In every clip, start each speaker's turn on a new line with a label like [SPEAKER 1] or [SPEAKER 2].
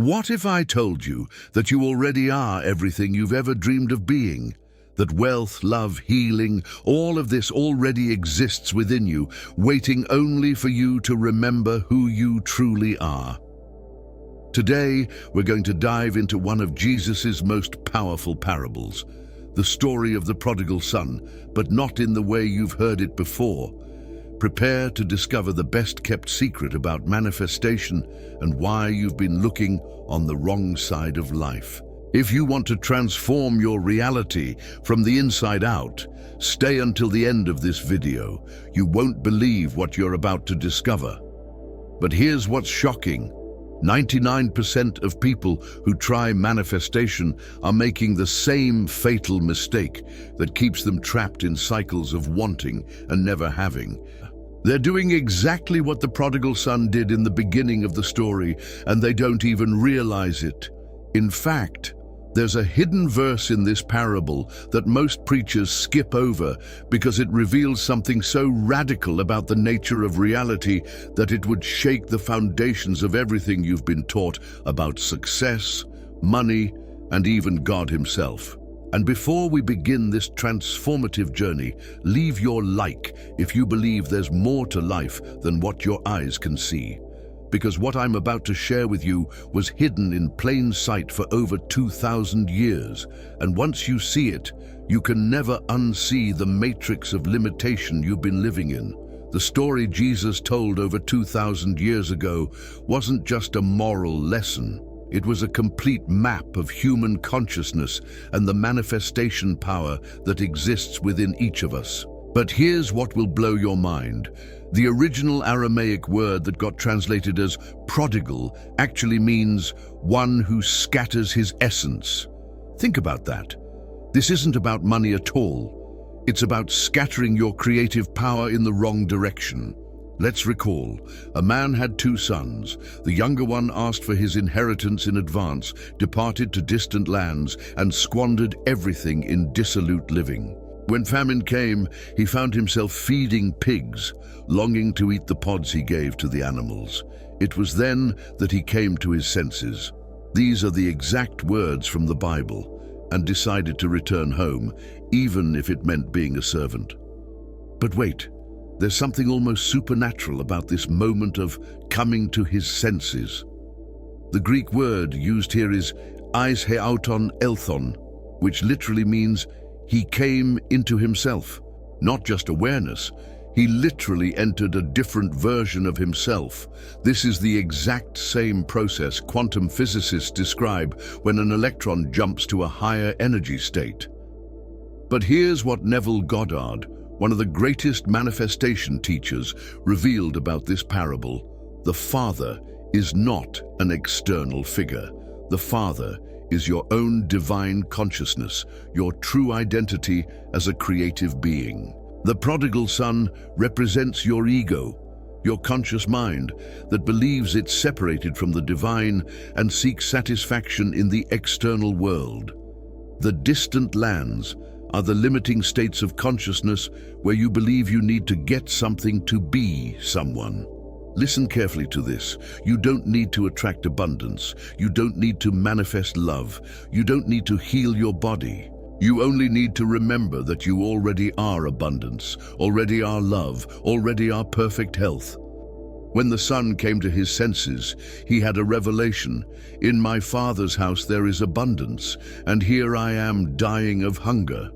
[SPEAKER 1] What if I told you that you already are everything you've ever dreamed of being? That wealth, love, healing, all of this already exists within you, waiting only for you to remember who you truly are. Today, we're going to dive into one of Jesus's most powerful parables, the story of the prodigal son, but not in the way you've heard it before. Prepare to discover the best-kept secret about manifestation and why you've been looking on the wrong side of life. If you want to transform your reality from the inside out, stay until the end of this video. You won't believe what you're about to discover. But here's what's shocking. 99% of people who try manifestation are making the same fatal mistake that keeps them trapped in cycles of wanting and never having. They're doing exactly what the prodigal son did in the beginning of the story, and they don't even realize it. In fact, there's a hidden verse in this parable that most preachers skip over because it reveals something so radical about the nature of reality that it would shake the foundations of everything you've been taught about success, money, and even God himself. And before we begin this transformative journey, leave your like if you believe there's more to life than what your eyes can see. Because what I'm about to share with you was hidden in plain sight for over 2,000 years. And once you see it, you can never unsee the matrix of limitation you've been living in. The story Jesus told over 2,000 years ago wasn't just a moral lesson. It was a complete map of human consciousness and the manifestation power that exists within each of us. But here's what will blow your mind. The original Aramaic word that got translated as prodigal actually means one who scatters his essence. Think about that. This isn't about money at all. It's about scattering your creative power in the wrong direction. Let's recall, a man had 2 sons. The younger one asked for his inheritance in advance, departed to distant lands, and squandered everything in dissolute living. When famine came, he found himself feeding pigs, longing to eat the pods he gave to the animals. It was then that he came to his senses. These are the exact words from the Bible, and decided to return home, even if it meant being a servant. But wait. There's something almost supernatural about this moment of coming to his senses. The Greek word used here is eisheauton elthon, which literally means he came into himself. Not just awareness, he literally entered a different version of himself. This is the exact same process quantum physicists describe when an electron jumps to a higher energy state. But here's what Neville Goddard, one of the greatest manifestation teachers, revealed about this parable. The Father is not an external figure. The Father is your own divine consciousness, your true identity as a creative being. The prodigal son represents your ego, your conscious mind that believes it's separated from the divine and seeks satisfaction in the external world. The distant lands are the limiting states of consciousness where you believe you need to get something to be someone. Listen carefully to this. You don't need to attract abundance. You don't need to manifest love. You don't need to heal your body. You only need to remember that you already are abundance, already are love, already are perfect health. When the son came to his senses, he had a revelation. In my Father's house there is abundance, and here I am dying of hunger.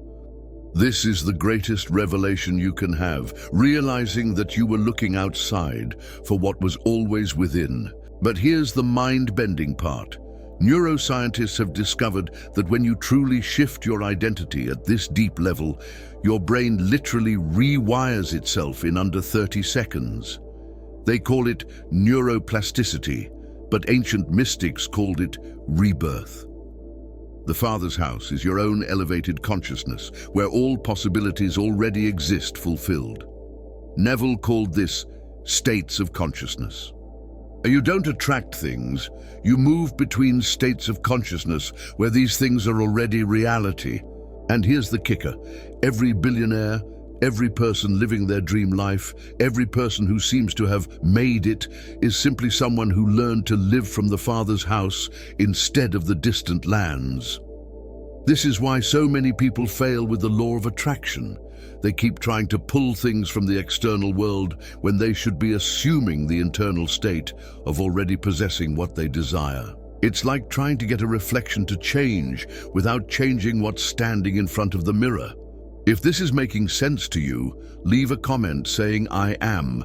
[SPEAKER 1] This is the greatest revelation you can have, realizing that you were looking outside for what was always within. But here's the mind-bending part. Neuroscientists have discovered that when you truly shift your identity at this deep level, your brain literally rewires itself in under 30 seconds. They call it neuroplasticity, but ancient mystics called it rebirth. The Father's house is your own elevated consciousness, where all possibilities already exist fulfilled. Neville called this states of consciousness. You don't attract things, you move between states of consciousness where these things are already reality. And here's the kicker. Every billionaire, Every person living their dream life, every person who seems to have made it, is simply someone who learned to live from the Father's house instead of the distant lands. This is why so many people fail with the law of attraction. They keep trying to pull things from the external world when they should be assuming the internal state of already possessing what they desire. It's like trying to get a reflection to change without changing what's standing in front of the mirror. If this is making sense to you, leave a comment saying "I am."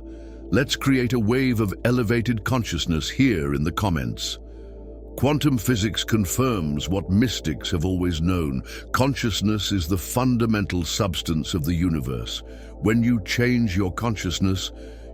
[SPEAKER 1] Let's create a wave of elevated consciousness here in the comments. Quantum physics confirms what mystics have always known. Consciousness is the fundamental substance of the universe. When you change your consciousness,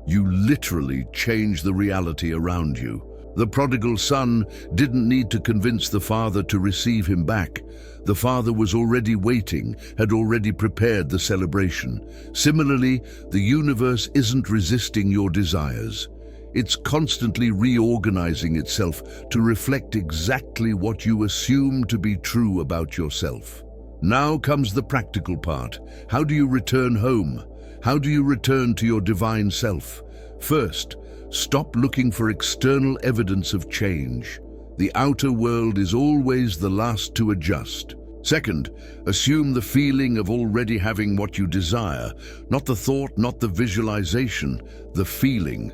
[SPEAKER 1] you literally change the reality around you. The prodigal son didn't need to convince the father to receive him back. The father was already waiting, had already prepared the celebration. Similarly, the universe isn't resisting your desires. It's constantly reorganizing itself to reflect exactly what you assume to be true about yourself. Now comes the practical part. How do you return home? How do you return to your divine self? First, stop looking for external evidence of change. The outer world is always the last to adjust. Second, assume the feeling of already having what you desire, not the thought, not the visualization, the feeling.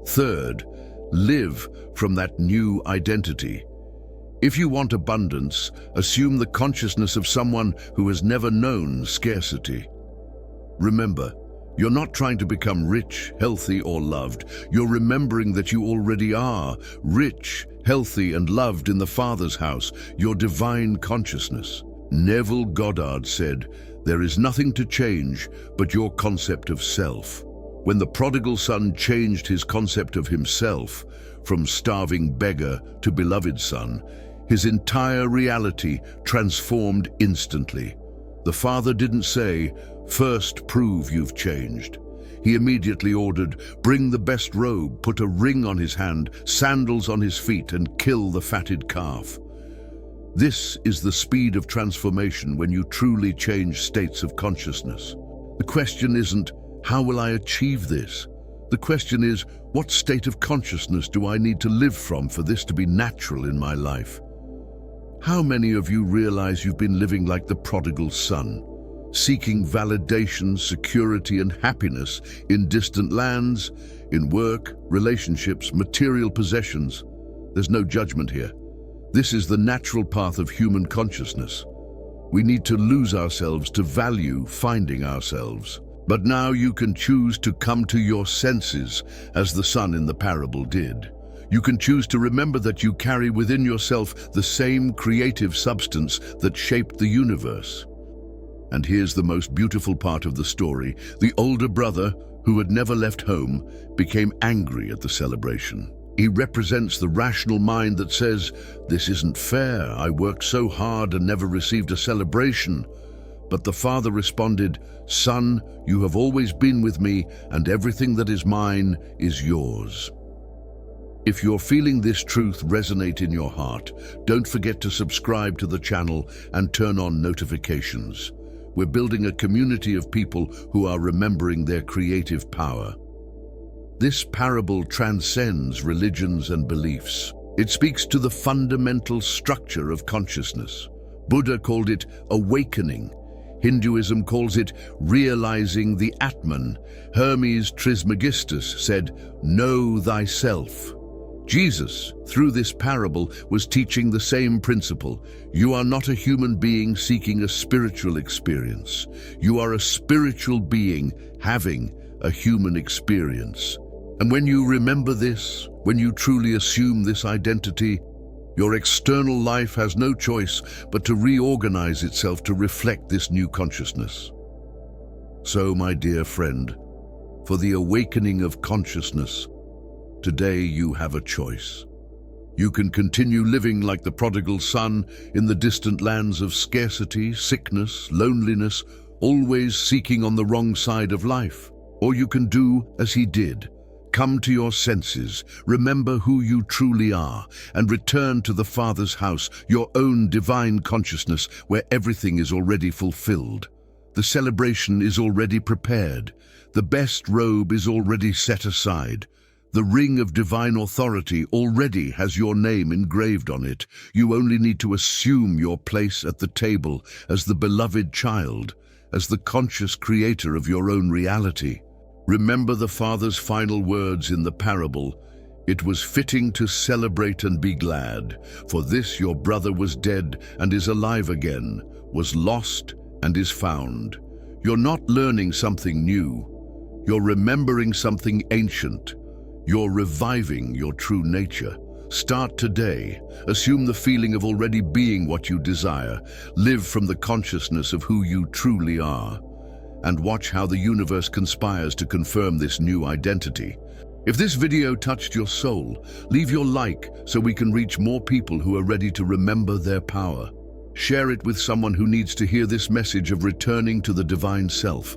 [SPEAKER 1] Third, live from that new identity. If you want abundance, assume the consciousness of someone who has never known scarcity. Remember, you're not trying to become rich, healthy, or loved. You're remembering that you already are rich, healthy, and loved in the Father's house, your divine consciousness. Neville Goddard said, "There is nothing to change but your concept of self." When the prodigal son changed his concept of himself, from starving beggar to beloved son, his entire reality transformed instantly. The father didn't say, "First prove you've changed." He immediately ordered, "Bring the best robe, put a ring on his hand, sandals on his feet, and kill the fatted calf." This is the speed of transformation when you truly change states of consciousness. The question isn't, "How will I achieve this?" The question is, what state of consciousness do I need to live from for this to be natural in my life? How many of you realize you've been living like the prodigal son, seeking validation, security, and happiness in distant lands, in work, relationships, material possessions? There's no judgment here. This is the natural path of human consciousness. We need to lose ourselves to value finding ourselves. But now you can choose to come to your senses, as the son in the parable did. You can choose to remember that you carry within yourself the same creative substance that shaped the universe. And here's the most beautiful part of the story. The older brother, who had never left home, became angry at the celebration. He represents the rational mind that says, "This isn't fair. I worked so hard and never received a celebration." But the father responded, "Son, you have always been with me, and everything that is mine is yours." If you're feeling this truth resonate in your heart, don't forget to subscribe to the channel and turn on notifications. We're building a community of people who are remembering their creative power. This parable transcends religions and beliefs. It speaks to the fundamental structure of consciousness. Buddha called it awakening. Hinduism calls it realizing the Atman. Hermes Trismegistus said, "Know thyself." Jesus, through this parable, was teaching the same principle. You are not a human being seeking a spiritual experience. You are a spiritual being having a human experience. And when you remember this, when you truly assume this identity, your external life has no choice but to reorganize itself to reflect this new consciousness. So, my dear friend, for the awakening of consciousness, today you have a choice. You can continue living like the prodigal son in the distant lands of scarcity, sickness, loneliness, always seeking on the wrong side of life. Or you can do as he did. Come to your senses, remember who you truly are, and return to the Father's house, your own divine consciousness where everything is already fulfilled. The celebration is already prepared. The best robe is already set aside. The ring of divine authority already has your name engraved on it. You only need to assume your place at the table as the beloved child, as the conscious creator of your own reality. Remember the Father's final words in the parable. It was fitting to celebrate and be glad, for this your brother was dead and is alive again, was lost and is found. You're not learning something new. You're remembering something ancient. You're reviving your true nature. Start today. Assume the feeling of already being what you desire. Live from the consciousness of who you truly are. And watch how the universe conspires to confirm this new identity. If this video touched your soul, leave your like so we can reach more people who are ready to remember their power. Share it with someone who needs to hear this message of returning to the divine self.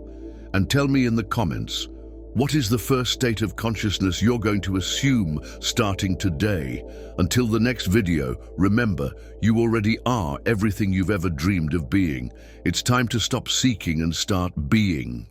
[SPEAKER 1] And tell me in the comments, what is the first state of consciousness you're going to assume starting today? Until the next video, remember, you already are everything you've ever dreamed of being. It's time to stop seeking and start being.